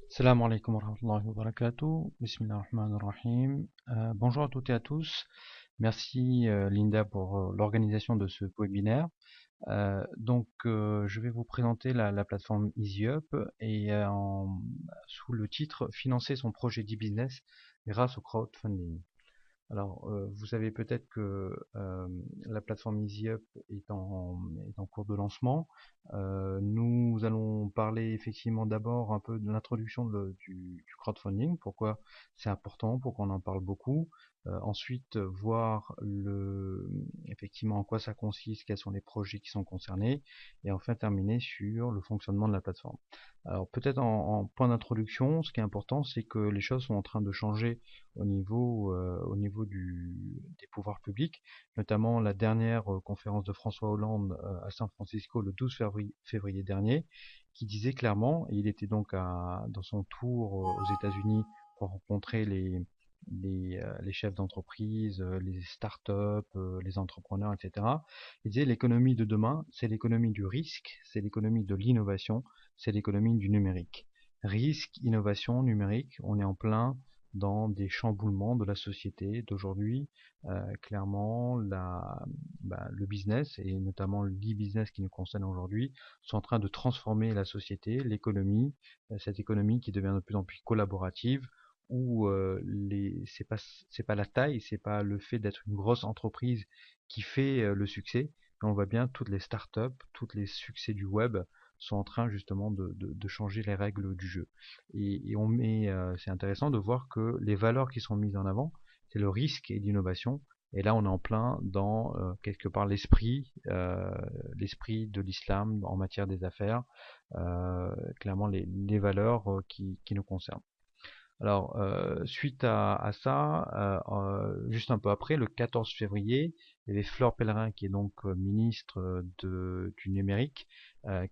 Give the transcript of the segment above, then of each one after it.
Salam alaikum wa rahmatullahi wa barakatuh. Bismillah ar-Rahman ar-Rahim. Bonjour à toutes et à tous. Merci Linda pour l'organisation de ce webinaire. Je vais vous présenter la plateforme EasyUp et sous le titre Financer son projet d'e-business grâce au crowdfunding. Alors, vous savez peut-être que la plateforme EasyUp est en cours de lancement. Nous allons parler effectivement d'abord un peu de l'introduction du crowdfunding, pourquoi c'est important, pourquoi on en parle beaucoup. Ensuite, voir effectivement en quoi ça consiste, quels sont les projets qui sont concernés, et enfin terminer sur le fonctionnement de la plateforme. Alors peut-être en point d'introduction, ce qui est important, c'est que les choses sont en train de changer au niveau des pouvoirs publics, notamment la dernière conférence de François Hollande à San Francisco le 12 février dernier, qui disait clairement, et il était donc dans son tour aux États-Unis pour rencontrer les chefs d'entreprise, les startups, les entrepreneurs, etc. Il disait l'économie de demain, c'est l'économie du risque, c'est l'économie de l'innovation, c'est l'économie du numérique. Risque, innovation, numérique, on est en plein dans des chamboulements de la société d'aujourd'hui. Clairement, le business, et notamment l'e-business qui nous concerne aujourd'hui, sont en train de transformer la société, l'économie, cette économie qui devient de plus en plus collaborative, où c'est pas la taille, c'est pas le fait d'être une grosse entreprise qui fait le succès, mais on voit bien toutes les startups, tous les succès du web sont en train justement de changer les règles du jeu. C'est intéressant de voir que les valeurs qui sont mises en avant, c'est le risque et l'innovation. Et là, on est en plein dans quelque part l'esprit de l'islam en matière des affaires, clairement les valeurs qui nous concernent. Alors, suite à ça, juste un peu après, le 14 février, il y avait Fleur Pellerin, qui est donc ministre du numérique,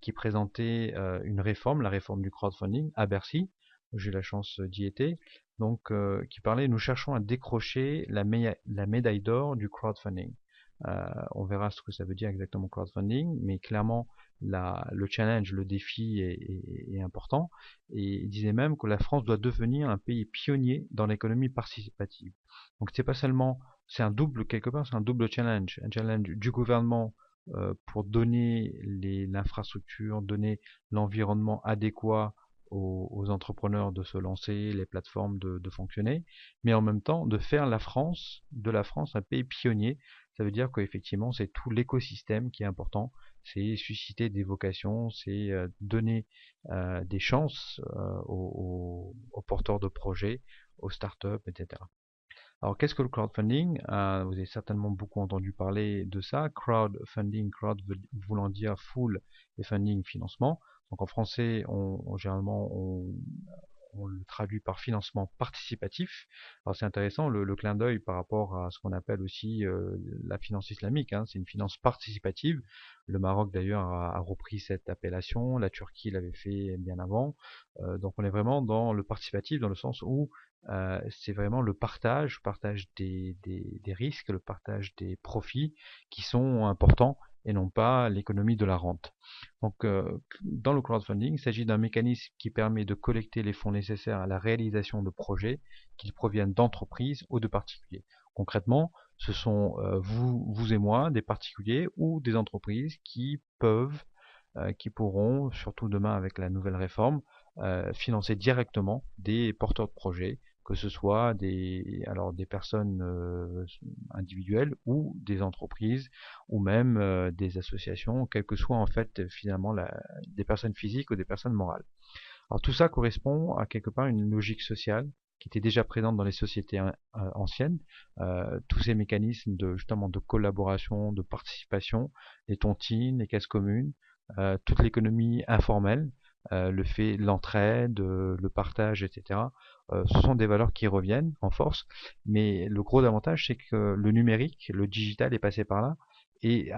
qui présentait une réforme, la réforme du crowdfunding, à Bercy. J'ai eu la chance d'y être. Donc, qui parlait, nous cherchons à décrocher la médaille d'or du crowdfunding. On verra ce que ça veut dire exactement crowdfunding, mais clairement, le challenge, le défi est important. Et il disait même que la France doit devenir un pays pionnier dans l'économie participative. Donc c'est pas seulement, c'est un double quelque part, c'est un challenge du gouvernement pour donner l'infrastructure, donner l'environnement adéquat aux entrepreneurs de se lancer, les plateformes de fonctionner, mais en même temps de faire de la France un pays pionnier. Ça veut dire qu'effectivement c'est tout l'écosystème qui est important, c'est susciter des vocations, c'est donner des chances aux porteurs de projets, aux startups, etc. Alors, qu'est-ce que le crowdfunding? Vous avez certainement beaucoup entendu parler de ça. Crowdfunding, voulant dire foule et funding, financement. Donc en français, généralement, on le traduit par financement participatif. Alors c'est intéressant le clin d'œil par rapport à ce qu'on appelle aussi la finance islamique, hein. C'est une finance participative. Le Maroc d'ailleurs a repris cette appellation, la Turquie l'avait fait bien avant. Donc on est vraiment dans le participatif dans le sens où c'est vraiment le partage des risques, le partage des profits qui sont importants et non pas l'économie de la rente. Donc, dans le crowdfunding, il s'agit d'un mécanisme qui permet de collecter les fonds nécessaires à la réalisation de projets, qu'ils proviennent d'entreprises ou de particuliers. Concrètement, ce sont vous et moi, des particuliers ou des entreprises qui pourront, surtout demain avec la nouvelle réforme, financer directement des porteurs de projets, que ce soit des personnes individuelles ou des entreprises ou même des associations, quelles que soient en fait finalement des personnes physiques ou des personnes morales. Alors tout ça correspond à quelque part une logique sociale qui était déjà présente dans les sociétés anciennes. Tous ces mécanismes justement de collaboration, de participation, les tontines, les caisses communes, toute l'économie informelle, l'entraide, le partage, etc. Ce sont des valeurs qui reviennent en force, mais le gros avantage, c'est que le numérique, le digital est passé par là, et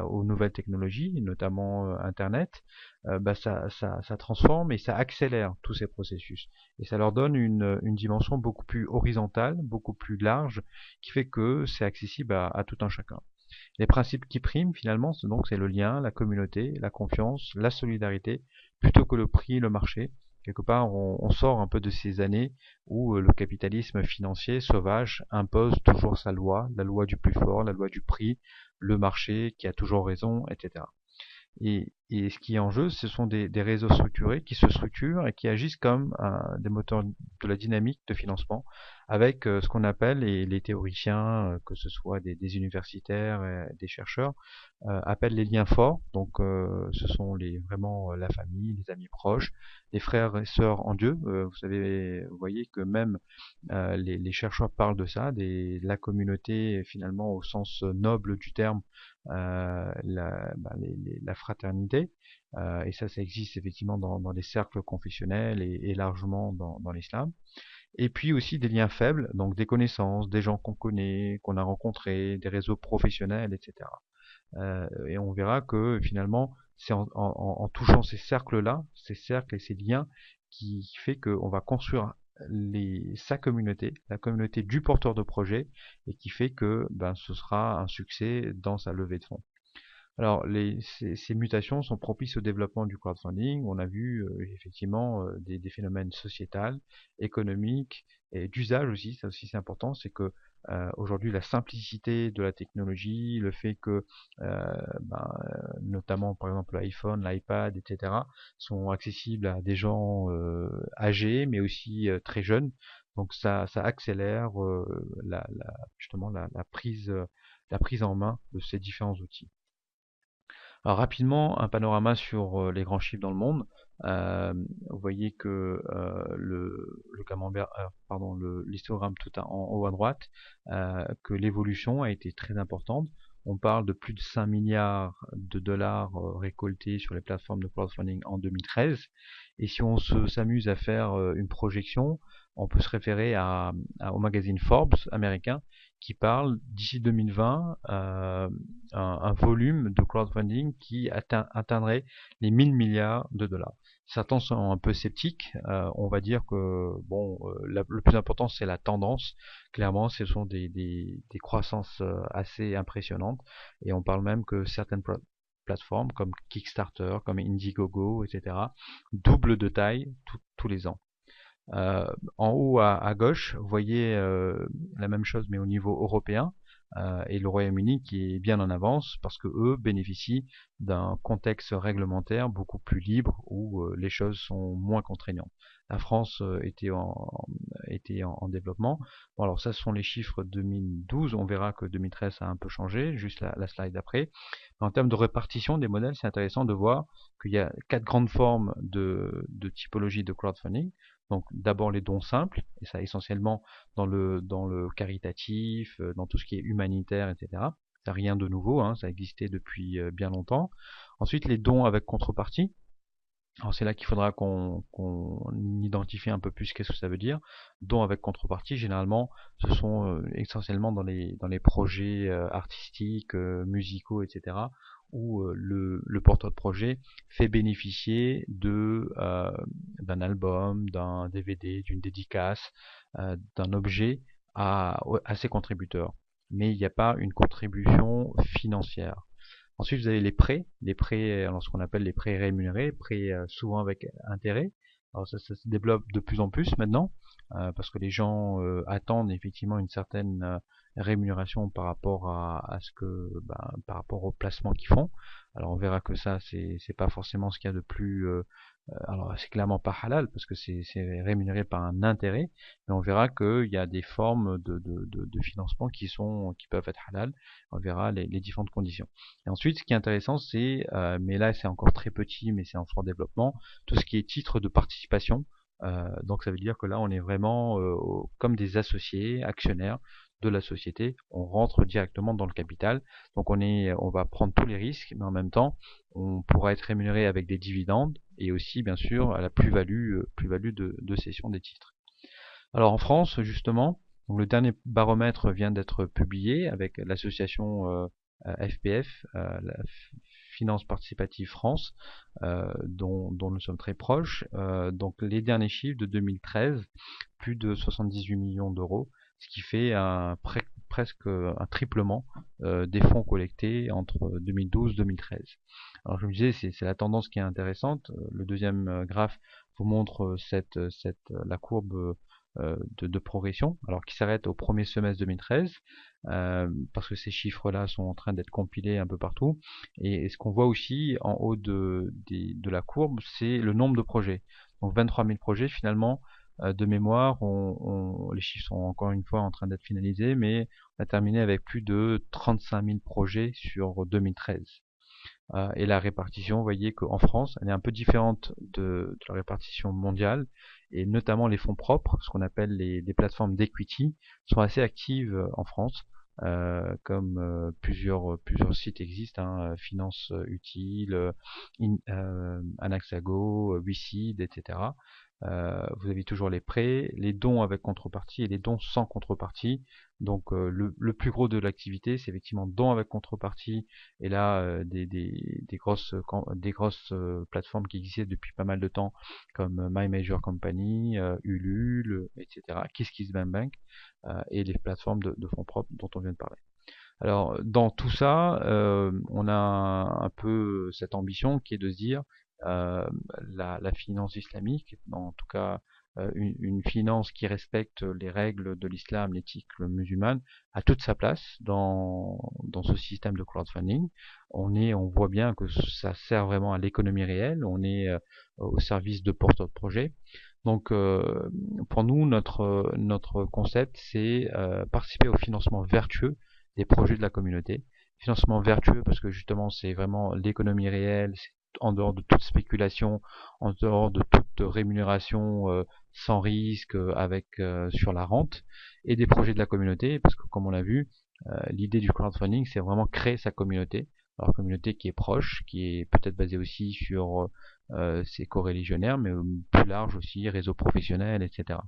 aux nouvelles technologies, notamment Internet, ça transforme et ça accélère tous ces processus. Et ça leur donne une dimension beaucoup plus horizontale, beaucoup plus large, qui fait que c'est accessible à tout un chacun. Les principes qui priment finalement, c'est le lien, la communauté, la confiance, la solidarité, plutôt que le prix, le marché. Quelque part, on sort un peu de ces années où le capitalisme financier sauvage impose toujours sa loi, la loi du plus fort, la loi du prix, le marché qui a toujours raison, etc. Et ce qui est en jeu, ce sont des réseaux structurés qui se structurent et qui agissent comme des moteurs de la dynamique de financement avec ce qu'on appelle les théoriciens, que ce soit des universitaires, des chercheurs, appellent les liens forts. Donc ce sont vraiment la famille, les amis proches, les frères et sœurs en Dieu. Vous voyez que même les chercheurs parlent de ça, la communauté finalement au sens noble du terme, la fraternité, et ça existe effectivement dans les cercles confessionnels et largement dans l'islam. Et puis aussi des liens faibles, donc des connaissances, des gens qu'on connaît, qu'on a rencontrés, des réseaux professionnels, etc. Et on verra que finalement, c'est en touchant ces cercles-là, ces cercles et ces liens, qui fait qu'on va construire sa communauté, la communauté du porteur de projet, et qui fait que ce sera un succès dans sa levée de fonds. Alors, ces mutations sont propices au développement du crowdfunding. On a vu effectivement des phénomènes sociétals, économiques et d'usage aussi. Ça aussi c'est important, c'est que aujourd'hui la simplicité de la technologie, le fait que notamment par exemple l'iPhone, l'iPad, etc. sont accessibles à des gens âgés, mais aussi très jeunes. Donc ça accélère justement la prise en main de ces différents outils. Alors rapidement, un panorama sur les grands chiffres dans le monde. Vous voyez que le camembert, pardon, l'histogramme tout en haut à droite, que l'évolution a été très importante. On parle de plus de 5 milliards de dollars récoltés sur les plateformes de crowdfunding en 2013. Et si on s'amuse à faire une projection, on peut se référer au magazine Forbes américain qui parle d'ici 2020 un volume de crowdfunding qui atteindrait les 1000 milliards de dollars. Certains sont un peu sceptiques. On va dire que bon, le plus important c'est la tendance. Clairement, ce sont des croissances assez impressionnantes. Et on parle même que certaines plateformes comme Kickstarter, comme Indiegogo, etc. doublent de taille tous les ans. En haut à gauche, vous voyez la même chose mais au niveau européen, et le Royaume-Uni qui est bien en avance parce que eux bénéficient d'un contexte réglementaire beaucoup plus libre où les choses sont moins contraignantes. La France était en développement. Bon, alors ça ce sont les chiffres 2012, on verra que 2013 ça a un peu changé, juste la slide d'après. En termes de répartition des modèles, c'est intéressant de voir qu'il y a 4 grandes formes de typologie de crowdfunding. Donc d'abord les dons simples, et ça essentiellement dans le caritatif, dans tout ce qui est humanitaire, etc. Ça rien de nouveau, hein, ça existait depuis bien longtemps. Ensuite les dons avec contrepartie. Alors c'est là qu'il faudra qu'on identifie un peu plus qu'est-ce que ça veut dire. Dons avec contrepartie, généralement, ce sont essentiellement dans les projets artistiques, musicaux, etc., où le porteur de projet fait bénéficier d'un album, d'un DVD, d'une dédicace, d'un objet à ses contributeurs. Mais il n'y a pas une contribution financière. Ensuite, vous avez les prêts, alors ce qu'on appelle les prêts rémunérés, prêts souvent avec intérêt. Alors ça se développe de plus en plus maintenant, parce que les gens attendent effectivement une certaine rémunération par rapport par rapport au placement qu'ils font. Alors on verra que ça c'est pas forcément ce qu'il y a de plus alors c'est clairement pas halal parce que c'est rémunéré par un intérêt, mais on verra qu'il y a des formes de financement qui peuvent être halal. On verra les différentes conditions. Et ensuite, ce qui est intéressant, c'est, mais là c'est encore très petit, mais c'est en fort développement, tout ce qui est titre de participation. Donc ça veut dire que là on est vraiment comme des associés, actionnaires de la société, on rentre directement dans le capital, donc on va prendre tous les risques, mais en même temps on pourra être rémunéré avec des dividendes et aussi bien sûr à la plus-value de cession des titres. Alors en France justement, donc le dernier baromètre vient d'être publié avec l'association FPF, la Finance Participative France, dont nous sommes très proches. Donc les derniers chiffres de 2013, plus de 78 millions d'euros, ce qui fait presque un triplement des fonds collectés entre 2012-2013. Alors je me disais, c'est la tendance qui est intéressante. Le deuxième graphe vous montre la courbe de progression, alors qui s'arrête au premier semestre 2013, parce que ces chiffres-là sont en train d'être compilés un peu partout. Et ce qu'on voit aussi en haut de la courbe, c'est le nombre de projets. Donc 23 000 projets finalement. De mémoire, les chiffres sont encore une fois en train d'être finalisés, mais on a terminé avec plus de 35 000 projets sur 2013. Et la répartition, vous voyez qu'en France, elle est un peu différente de la répartition mondiale, et notamment les fonds propres, ce qu'on appelle les plateformes d'equity, sont assez actives en France, comme plusieurs sites existent, hein, Finance Utile, Anaxago, WeSeed, etc. Vous avez toujours les prêts, les dons avec contrepartie et les dons sans contrepartie. Donc le plus gros de l'activité, c'est effectivement dons avec contrepartie, et là des grosses plateformes qui existaient depuis pas mal de temps, comme My Major Company, Ulule, etc., KissKissBankBank, et les plateformes de fonds propres dont on vient de parler. Alors dans tout ça, on a un peu cette ambition qui est de se dire euh, la finance islamique, en tout cas une finance qui respecte les règles de l'islam, l'éthique musulmane, a toute sa place dans ce système de crowdfunding. On voit bien que ça sert vraiment à l'économie réelle, on est au service de porteurs de projets. Donc pour nous, notre concept, c'est participer au financement vertueux des projets de la communauté. Financement vertueux parce que justement c'est vraiment l'économie réelle, c'est en dehors de toute spéculation, en dehors de toute rémunération sans risque, sur la rente, et des projets de la communauté, parce que comme on l'a vu, l'idée du crowdfunding, c'est vraiment créer sa communauté. Alors communauté qui est proche, qui est peut-être basée aussi sur ses coreligionnaires, mais plus large aussi, réseau professionnel, etc.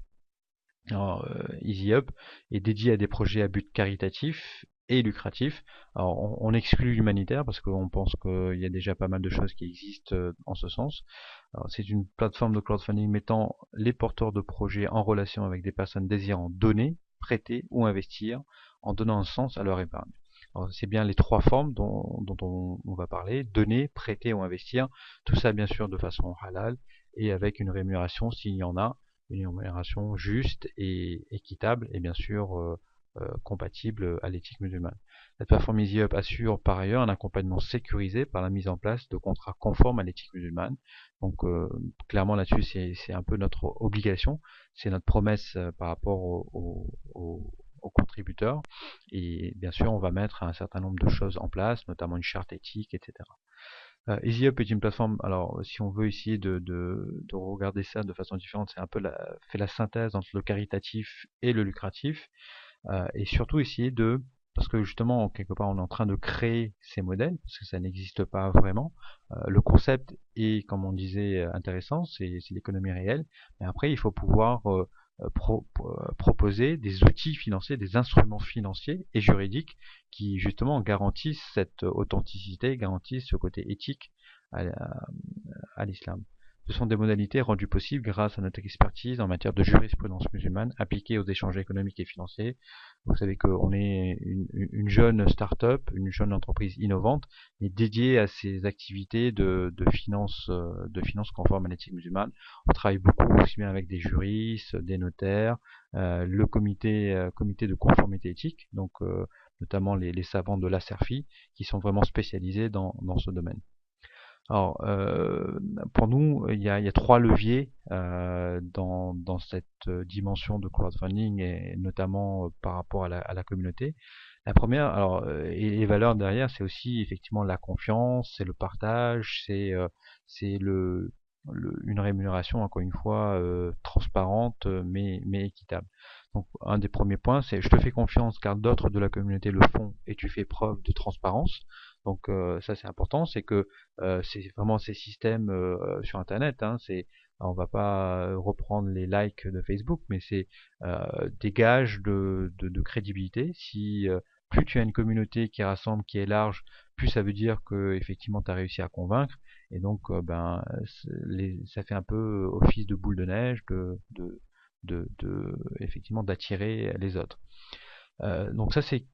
Alors, EasyUp est dédié à des projets à but caritatif et lucratif. Alors, on exclut l'humanitaire parce qu'on pense qu'il y a déjà pas mal de choses qui existent en ce sens. Alors, c'est une plateforme de crowdfunding mettant les porteurs de projets en relation avec des personnes désirant donner, prêter ou investir en donnant un sens à leur épargne. Alors, c'est bien les trois formes dont on va parler: donner, prêter ou investir. Tout ça, bien sûr, de façon halal et avec une rémunération s'il y en a, une rémunération juste et équitable, et bien sûr compatible à l'éthique musulmane. La plateforme EasyUp assure par ailleurs un accompagnement sécurisé par la mise en place de contrats conformes à l'éthique musulmane. Donc clairement là-dessus, c'est un peu notre obligation, c'est notre promesse par rapport aux contributeurs, et bien sûr on va mettre un certain nombre de choses en place, notamment une charte éthique, etc. EasyUp est une plateforme, alors si on veut essayer de regarder ça de façon différente, c'est un peu fait la synthèse entre le caritatif et le lucratif, et surtout essayer parce que justement quelque part on est en train de créer ces modèles, parce que ça n'existe pas vraiment. Le concept est, comme on disait, intéressant, c'est l'économie réelle, mais après il faut pouvoir proposer des outils financiers, des instruments financiers et juridiques qui justement garantissent cette authenticité, garantissent ce côté éthique à, à l'islam. Ce sont des modalités rendues possibles grâce à notre expertise en matière de jurisprudence musulmane appliquée aux échanges économiques et financiers. Vous savez qu'on est une jeune start-up, une jeune entreprise innovante, mais dédiée à ces activités de finance conforme à l'éthique musulmane. On travaille beaucoup aussi bien avec des juristes, des notaires, le comité de conformité éthique, donc notamment les savants de l'ASERFI, qui sont vraiment spécialisés dans ce domaine. Alors, pour nous, il y a trois leviers dans cette dimension de crowdfunding, et notamment par rapport à la communauté. La première, alors, et les valeurs derrière, c'est aussi effectivement la confiance, c'est le partage, c'est une rémunération, encore une fois, transparente, mais équitable. Donc, un des premiers points, c'est je te fais confiance car d'autres de la communauté le font et tu fais preuve de transparence. Donc, ça, c'est important, c'est que c'est vraiment ces systèmes sur Internet, hein, on va pas reprendre les likes de Facebook, mais c'est des gages de crédibilité. Si plus tu as une communauté qui rassemble, qui est large, plus ça veut dire que effectivement tu as réussi à convaincre, et donc ça fait un peu office de boule de neige, effectivement d'attirer les autres. Donc ça c'est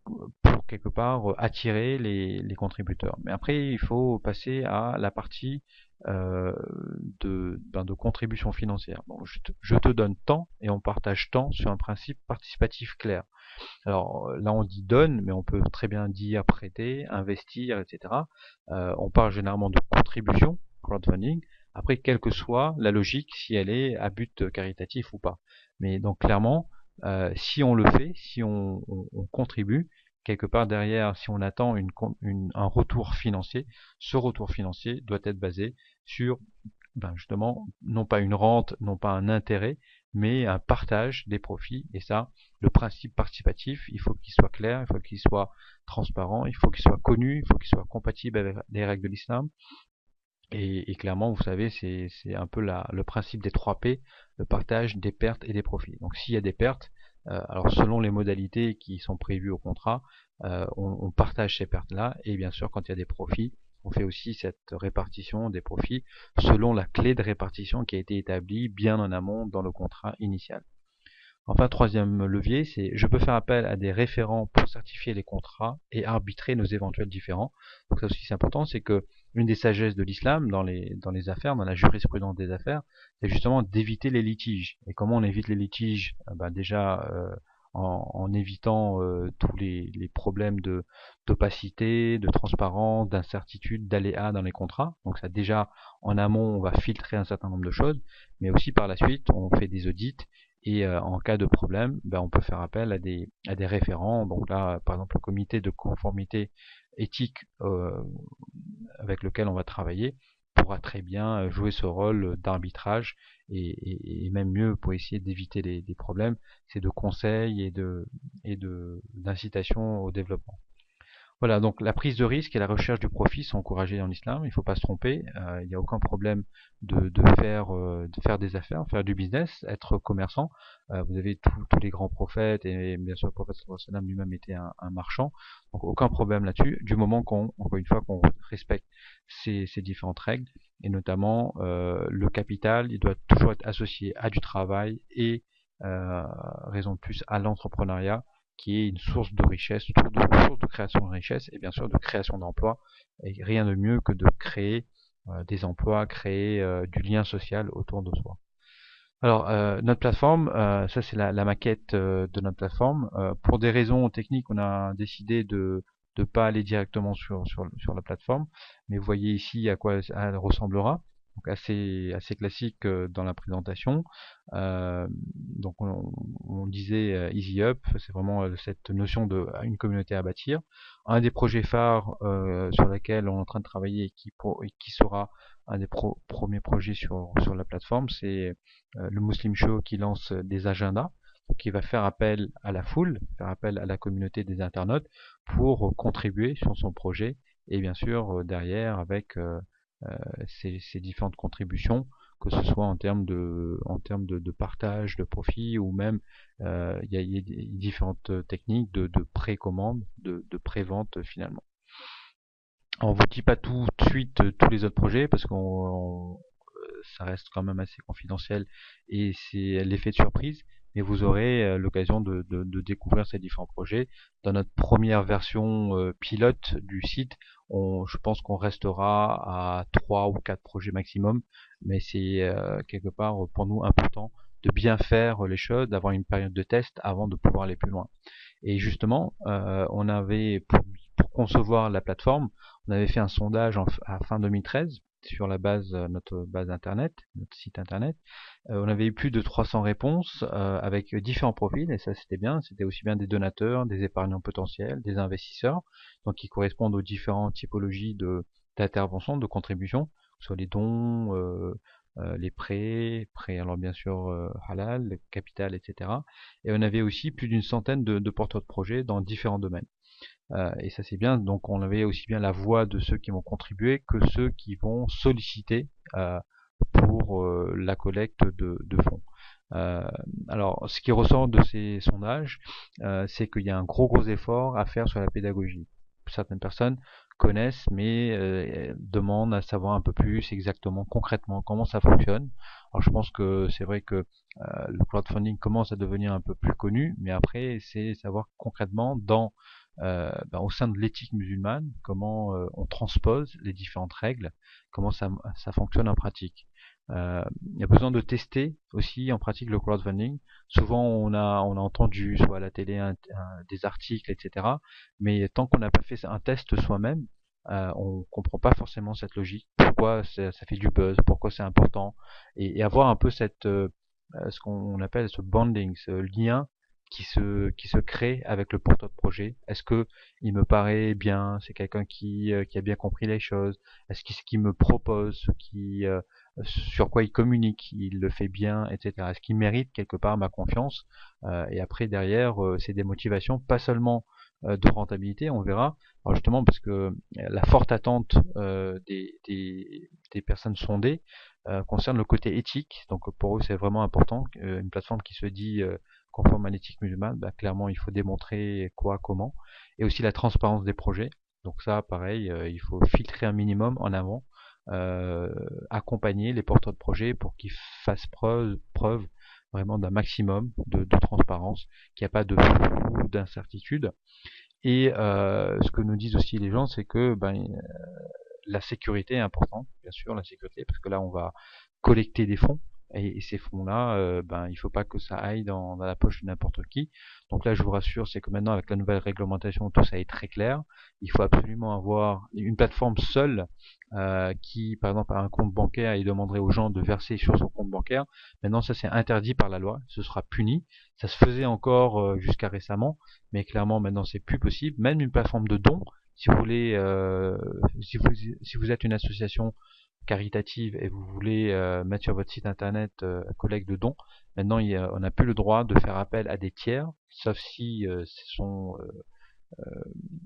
pour quelque part attirer les contributeurs. Mais après il faut passer à la partie de contribution financière. Bon, je te donne tant et on partage tant sur un principe participatif clair. Alors là on dit donne, mais on peut très bien dire prêter, investir, etc. On parle généralement de contribution, crowdfunding. Après, quelle que soit la logique, si elle est à but caritatif ou pas. Mais donc clairement, si on le fait, si on contribue, quelque part derrière, si on attend un retour financier, ce retour financier doit être basé sur justement, non pas une rente, non pas un intérêt, mais un partage des profits. Et ça, le principe participatif, il faut qu'il soit clair, il faut qu'il soit transparent, il faut qu'il soit connu, il faut qu'il soit compatible avec les règles de l'islam. Et clairement, vous savez, c'est un peu le principe des 3 P, le partage des pertes et des profits. Donc s'il y a des pertes, alors selon les modalités qui sont prévues au contrat, on partage ces pertes-là, et bien sûr, quand il y a des profits, on fait aussi cette répartition des profits selon la clé de répartition qui a été établie bien en amont dans le contrat initial. Enfin, troisième levier, c'est je peux faire appel à des référents pour certifier les contrats et arbitrer nos éventuels différends. Donc ça aussi c'est important, c'est que une des sagesses de l'islam dans les affaires, dans la jurisprudence des affaires, c'est justement d'éviter les litiges. Et comment on évite les litiges? Déjà en évitant tous les problèmes d'opacité, de transparence, d'incertitude, d'aléas dans les contrats. Donc ça déjà en amont on va filtrer un certain nombre de choses, mais aussi par la suite on fait des audits. Et en cas de problème, on peut faire appel à des référents. Donc là, par exemple, le comité de conformité éthique avec lequel on va travailler pourra très bien jouer ce rôle d'arbitrage et même mieux pour essayer d'éviter des problèmes, c'est de conseil et d'incitation au développement. Voilà, donc la prise de risque et la recherche du profit sont encouragées dans l'islam, il ne faut pas se tromper, il n'y a aucun problème de faire des affaires, faire du business, être commerçant. Vous avez tous les grands prophètes, et bien sûr le prophète sallallahu alayhi wa sallam lui-même était un marchand, donc aucun problème là-dessus, du moment encore une fois, qu'on respecte ces différentes règles, et notamment le capital, il doit toujours être associé à du travail et raison de plus à l'entrepreneuriat, qui est une source de richesse, source de création de richesse et bien sûr de création d'emplois. Et rien de mieux que de créer des emplois, créer du lien social autour de soi. Alors notre plateforme, ça c'est la maquette de notre plateforme. Pour des raisons techniques, on a décidé de ne pas aller directement sur la plateforme, mais vous voyez ici à quoi elle ressemblera. Donc assez classique dans la présentation. Donc on disait Easy Up, c'est vraiment cette notion de une communauté à bâtir. Un des projets phares sur lesquels on est en train de travailler et qui sera un des premiers projets sur la plateforme, c'est le Muslim Show qui lance des agendas, qui va faire appel à la foule, faire appel à la communauté des internautes pour contribuer sur son projet, et bien sûr derrière avec ces différentes contributions, que ce soit en termes de partage, de profit, ou même il y a différentes techniques de précommande, de prévente finalement. On vous dit pas tout de suite tous les autres projets parce qu'on ça reste quand même assez confidentiel et c'est l'effet de surprise, mais vous aurez l'occasion de découvrir ces différents projets. Dans notre première version pilote du site, je pense qu'on restera à 3 ou 4 projets maximum, mais c'est quelque part pour nous important de bien faire les choses, d'avoir une période de test avant de pouvoir aller plus loin. Et justement, on avait pour concevoir la plateforme, on avait fait un sondage à fin 2013 sur notre base internet, notre site internet. On avait eu plus de 300 réponses avec différents profils, et ça c'était bien. C'était aussi bien des donateurs, des épargnants potentiels, des investisseurs, donc qui correspondent aux différentes typologies d'intervention, de contribution, que ce soit les dons, les prêts alors bien sûr halal, le capital, etc. Et on avait aussi plus d'une centaine de porteurs de projets dans différents domaines. Et ça c'est bien, donc on avait aussi bien la voix de ceux qui vont contribuer que ceux qui vont solliciter pour la collecte de fonds. Alors ce qui ressort de ces sondages, c'est qu'il y a un gros effort à faire sur la pédagogie. Certaines personnes connaissent mais demandent à savoir un peu plus exactement, concrètement comment ça fonctionne. Alors je pense que c'est vrai que le crowdfunding commence à devenir un peu plus connu, mais après c'est savoir concrètement au sein de l'éthique musulmane comment on transpose les différentes règles, comment ça fonctionne en pratique. Il y a besoin de tester aussi en pratique le crowdfunding. Souvent on a entendu soit à la télé des articles, etc. Mais tant qu'on n'a pas fait un test soi-même, on comprend pas forcément cette logique. Pourquoi ça fait du buzz, pourquoi c'est important, et avoir un peu ce qu'on appelle ce bonding, ce lien qui se crée avec le porteur de projet. Est-ce que il me paraît bien, c'est quelqu'un qui a bien compris les choses, est-ce qu'il ce qu'il me propose, sur quoi il communique, il le fait bien, etc. Est-ce qu'il mérite quelque part ma confiance? Et après derrière, c'est des motivations, pas seulement de rentabilité, on verra. Alors justement parce que la forte attente des personnes sondées concerne le côté éthique. Donc pour eux c'est vraiment important. Une plateforme qui se dit conforme à l'éthique musulmane, bah, clairement il faut démontrer quoi, comment, et aussi la transparence des projets. Donc ça pareil, il faut filtrer un minimum en avant, accompagner les porteurs de projets pour qu'ils fassent preuve vraiment d'un maximum de transparence, qu'il n'y a pas de flou, d'incertitude. Et ce que nous disent aussi les gens, c'est que la sécurité est importante, bien sûr, la sécurité, parce que là, on va collecter des fonds, et ces fonds-là, il faut pas que ça aille dans la poche de n'importe qui. Donc là, je vous rassure, c'est que maintenant, avec la nouvelle réglementation, tout ça est très clair. Il faut absolument avoir une plateforme seule qui, par exemple, a un compte bancaire et demanderait aux gens de verser sur son compte bancaire. Maintenant, ça, c'est interdit par la loi, ce sera puni. Ça se faisait encore jusqu'à récemment, mais clairement, maintenant, c'est plus possible. Même une plateforme de dons, si vous voulez, si vous êtes une association caritative et vous voulez mettre sur votre site internet collecte de dons, maintenant on n'a plus le droit de faire appel à des tiers, sauf si ce sont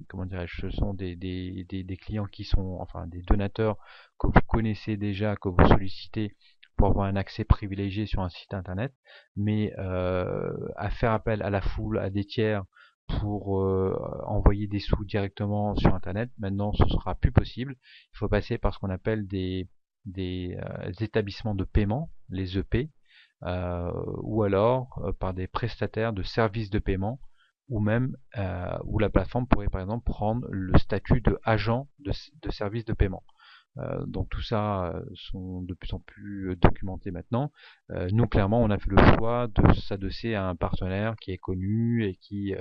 comment dirais-je, ce sont des clients qui sont, enfin des donateurs que vous connaissez déjà, que vous sollicitez pour avoir un accès privilégié sur un site internet, mais à faire appel à la foule, à des tiers pour envoyer des sous directement sur internet, maintenant ce sera plus possible. Il faut passer par ce qu'on appelle des établissements de paiement, les EP, ou alors par des prestataires de services de paiement, ou même où la plateforme pourrait par exemple prendre le statut de agent de service de paiement. Donc tout ça sont de plus en plus documentés maintenant. Nous clairement on a fait le choix de s'adosser à un partenaire qui est connu et qui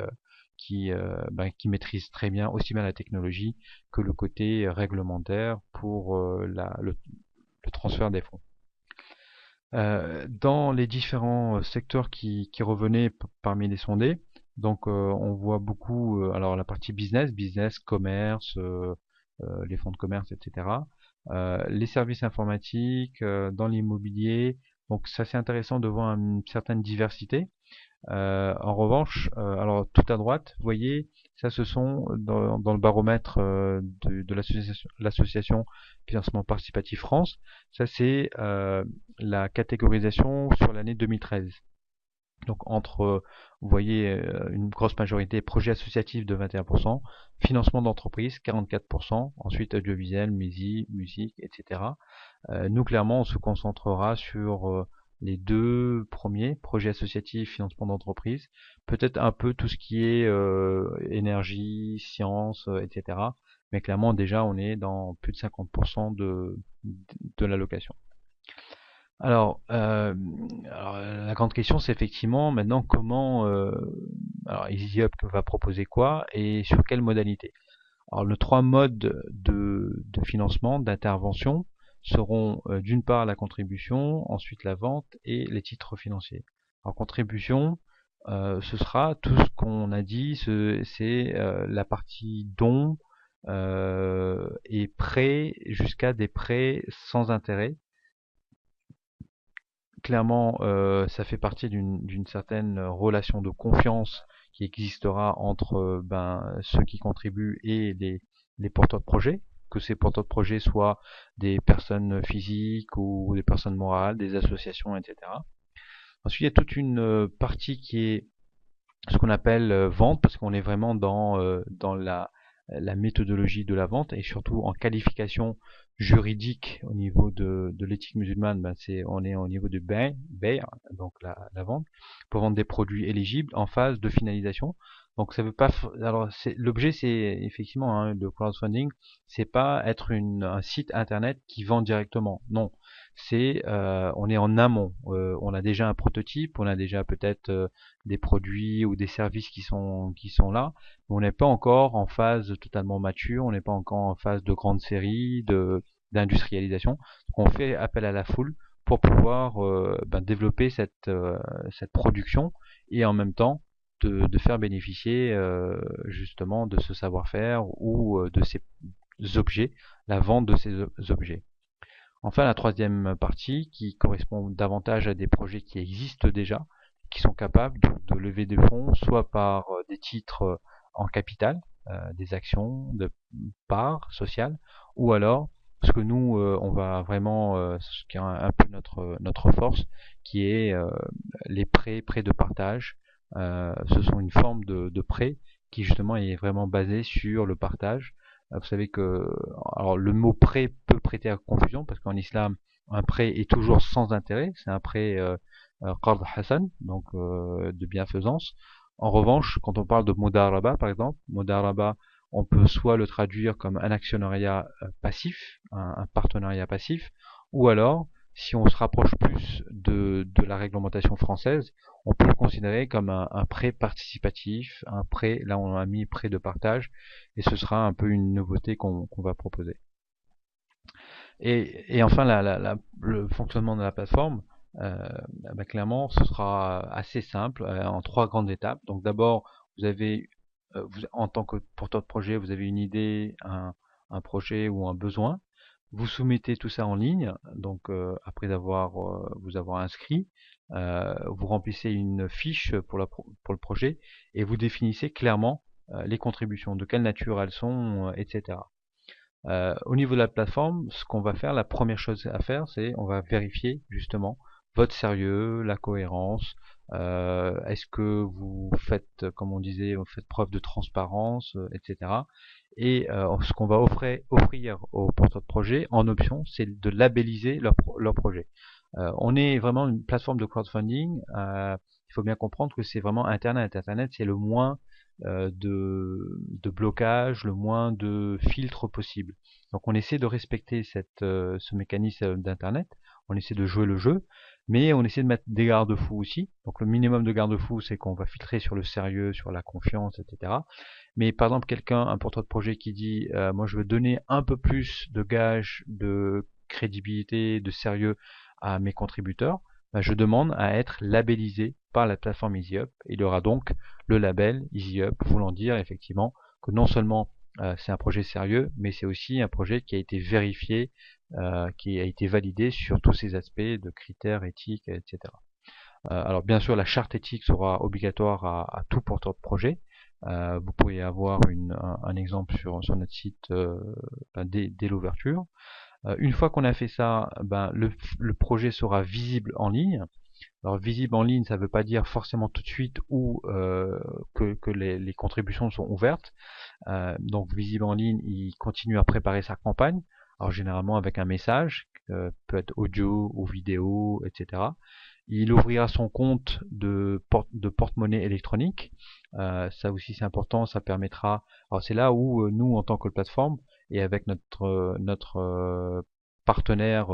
maîtrise très bien aussi bien la technologie que le côté réglementaire pour le transfert des fonds. Dans les différents secteurs qui revenaient parmi les sondés, donc on voit beaucoup, alors la partie business, commerce, les fonds de commerce, etc. Les services informatiques, dans l'immobilier, donc ça c'est intéressant de voir une certaine diversité. En revanche, alors tout à droite, vous voyez, ça ce sont dans le baromètre de l'association Financement Participatif France, ça c'est la catégorisation sur l'année 2013. Donc vous voyez une grosse majorité projet associatif de 21%, financement d'entreprise 44%, ensuite audiovisuel, musique, etc. Nous clairement on se concentrera sur les deux premiers, projets associatifs, financement d'entreprise, peut-être un peu tout ce qui est énergie, sciences, etc. Mais clairement déjà on est dans plus de 50% de l'allocation. Alors, la grande question, c'est effectivement maintenant comment alors EasyUp va proposer quoi et sur quelle modalité. Alors, les trois modes de financement, d'intervention seront d'une part la contribution, ensuite la vente et les titres financiers. En contribution, ce sera tout ce qu'on a dit, c'est la partie don et prêt jusqu'à des prêts sans intérêt. Clairement, ça fait partie d'une certaine relation de confiance qui existera entre ceux qui contribuent et les porteurs de projets, que ces porteurs de projets soient des personnes physiques ou des personnes morales, des associations, etc. Ensuite, il y a toute une partie qui est ce qu'on appelle vente, parce qu'on est vraiment dans la méthodologie de la vente, et surtout en qualification juridique au niveau de l'éthique musulmane, ben on est au niveau du bay', donc la vente, pour vendre des produits éligibles en phase de finalisation. Donc ça veut pas, alors l'objet c'est effectivement le crowdfunding, c'est pas être un site internet qui vend directement. Non, c'est on est en amont. On a déjà un prototype, on a déjà peut-être des produits ou des services qui sont là, mais on n'est pas encore en phase totalement mature, on n'est pas encore en phase de grande série, d'industrialisation. Donc on fait appel à la foule pour pouvoir développer cette production et en même temps de faire bénéficier justement de ce savoir-faire ou de ces objets, la vente de ces objets. Enfin, la troisième partie, qui correspond davantage à des projets qui existent déjà, qui sont capables de lever des fonds, soit par des titres en capital, des actions de parts sociales, ou alors, ce que nous, on va vraiment, ce qui est un peu notre force, qui est les prêts de partage. Ce sont une forme de prêt qui justement est vraiment basé sur le partage. Vous savez que alors le mot prêt peut prêter à confusion parce qu'en islam, un prêt est toujours sans intérêt, c'est un prêt qard hasan, donc de bienfaisance. En revanche, quand on parle de mudaraba par exemple, mudaraba, on peut soit le traduire comme un actionnariat passif, un partenariat passif, ou alors, si on se rapproche plus de la réglementation française, on peut le considérer comme un prêt participatif, un prêt, là on a mis prêt de partage, et ce sera un peu une nouveauté qu'on va proposer. Et enfin, le fonctionnement de la plateforme, clairement, ce sera assez simple, en trois grandes étapes. Donc d'abord, vous avez, en tant que porteur de projet, vous avez une idée, un projet ou un besoin. Vous soumettez tout ça en ligne, donc après vous avoir inscrit, vous remplissez une fiche pour le projet et vous définissez clairement les contributions, de quelle nature elles sont, etc. Au niveau de la plateforme, ce qu'on va faire, la première chose à faire, c'est on va vérifier justement votre sérieux, la cohérence. Est-ce que vous faites, comme on disait, vous faites preuve de transparence, etc. Et ce qu'on va offrir aux porteurs de projet en option, c'est de labelliser leur projet. On est vraiment une plateforme de crowdfunding. Il faut bien comprendre que c'est vraiment Internet. Internet, c'est le moins de blocage, le moins de filtres possible. Donc on essaie de respecter ce mécanisme d'Internet, on essaie de jouer le jeu, mais on essaie de mettre des garde-fous aussi. Donc le minimum de garde-fous, c'est qu'on va filtrer sur le sérieux, sur la confiance, etc. Mais par exemple, un porteur de projet qui dit moi je veux donner un peu plus de gage, de crédibilité, de sérieux à mes contributeurs, je demande à être labellisé par la plateforme EasyUp. Il y aura donc le label EasyUp, voulant dire effectivement que non seulement c'est un projet sérieux, mais c'est aussi un projet qui a été vérifié, qui a été validé sur tous ces aspects de critères éthiques, etc. Alors bien sûr, la charte éthique sera obligatoire à tout porteur de projet. Vous pourriez avoir un exemple sur notre site dès l'ouverture. Une fois qu'on a fait ça, le projet sera visible en ligne. Alors visible en ligne, ça ne veut pas dire forcément tout de suite où que les contributions sont ouvertes. Donc visible en ligne, il continue à préparer sa campagne. Alors généralement avec un message, peut être audio ou vidéo, etc. Il ouvrira son compte de porte-monnaie électronique. Ça aussi c'est important, ça permettra. Alors c'est là où nous en tant que plateforme et avec notre partenaire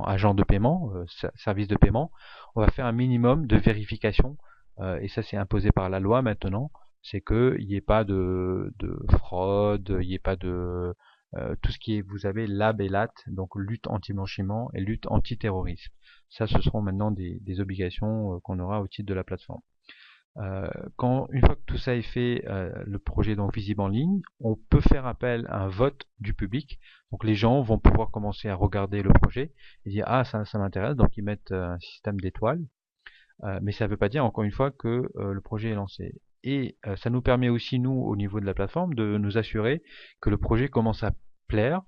agent de paiement, service de paiement, on va faire un minimum de vérification et ça c'est imposé par la loi maintenant, c'est qu'il n'y ait pas de fraude, il n'y ait pas de tout ce qui est, vous avez LAB et LAT, donc lutte anti-blanchiment et lutte anti-terrorisme. Ça, ce seront maintenant des obligations qu'on aura au titre de la plateforme. Une fois que tout ça est fait, le projet est donc visible en ligne, on peut faire appel à un vote du public. Donc les gens vont pouvoir commencer à regarder le projet et dire ah ça m'intéresse, donc ils mettent un système d'étoiles. Mais ça ne veut pas dire encore une fois que le projet est lancé. Et ça nous permet aussi nous au niveau de la plateforme de nous assurer que le projet commence à plaire,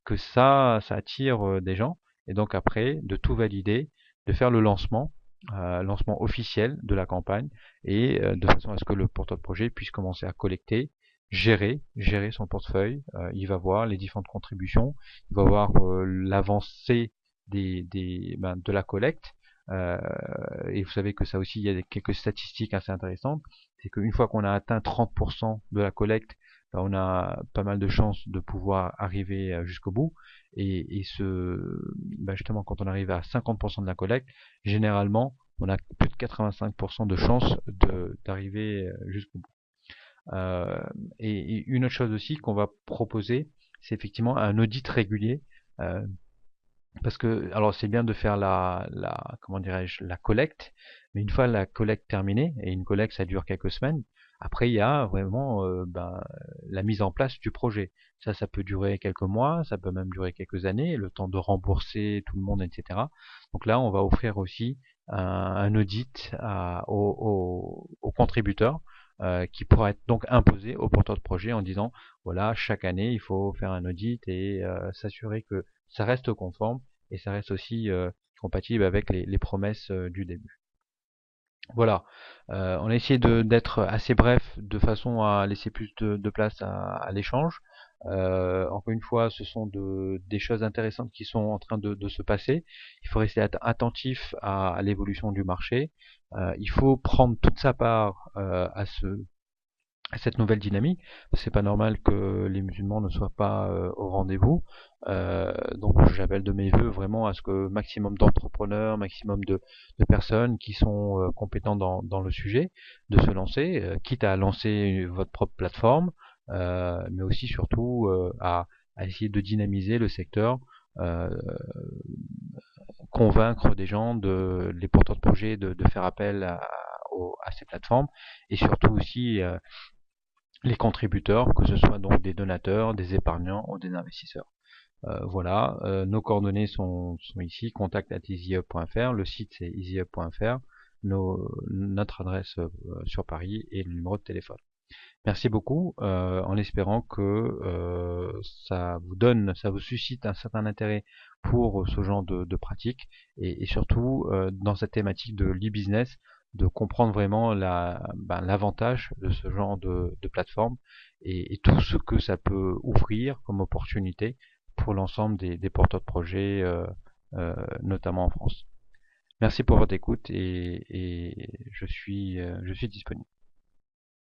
que ça attire des gens, et donc après de tout valider, de faire le lancement lancement officiel de la campagne, et de façon à ce que le porteur de projet puisse commencer à collecter, gérer son portefeuille. Il va voir les différentes contributions, il va voir l'avancée de la collecte. Et vous savez que ça aussi, il y a quelques statistiques assez intéressantes. C'est qu'une fois qu'on a atteint 30% de la collecte, on a pas mal de chances de pouvoir arriver jusqu'au bout. Et justement, quand on arrive à 50% de la collecte, généralement, on a plus de 85% de chances d'arriver jusqu'au bout. Et une autre chose aussi qu'on va proposer, c'est effectivement un audit régulier. Parce que, alors c'est bien de faire comment dirais-je, la collecte, mais une fois la collecte terminée, et une collecte ça dure quelques semaines, après il y a vraiment la mise en place du projet. Ça peut durer quelques mois, ça peut même durer quelques années, le temps de rembourser tout le monde, etc. Donc là, on va offrir aussi un audit aux contributeurs, qui pourra être donc imposé aux porteurs de projet en disant, voilà, chaque année, il faut faire un audit et s'assurer que ça reste conforme et ça reste aussi compatible avec les promesses du début. Voilà, on a essayé d'être assez bref de façon à laisser plus de place à l'échange. Encore une fois, ce sont des choses intéressantes qui sont en train de se passer. Il faut rester attentif à l'évolution du marché. Il faut prendre toute sa part à cette nouvelle dynamique. C'est pas normal que les musulmans ne soient pas au rendez-vous. Donc j'appelle de mes voeux vraiment à ce que maximum d'entrepreneurs, maximum de personnes qui sont compétentes dans le sujet, de se lancer, quitte à lancer votre propre plateforme, mais aussi surtout à essayer de dynamiser le secteur, euh, convaincre des gens, les porteurs de projets, de faire appel à ces plateformes, et surtout aussi les contributeurs, que ce soit donc des donateurs, des épargnants ou des investisseurs. Voilà, nos coordonnées sont ici, contact@easyhub.fr, le site c'est easyhub.fr, notre adresse sur Paris et le numéro de téléphone. Merci beaucoup, en espérant que ça vous suscite un certain intérêt pour ce genre de pratique, et surtout dans cette thématique de l'e-business, de comprendre vraiment l'avantage de ce genre de plateforme, et tout ce que ça peut ouvrir comme opportunité pour l'ensemble des porteurs de projets, notamment en France. Merci pour votre écoute, et je suis disponible.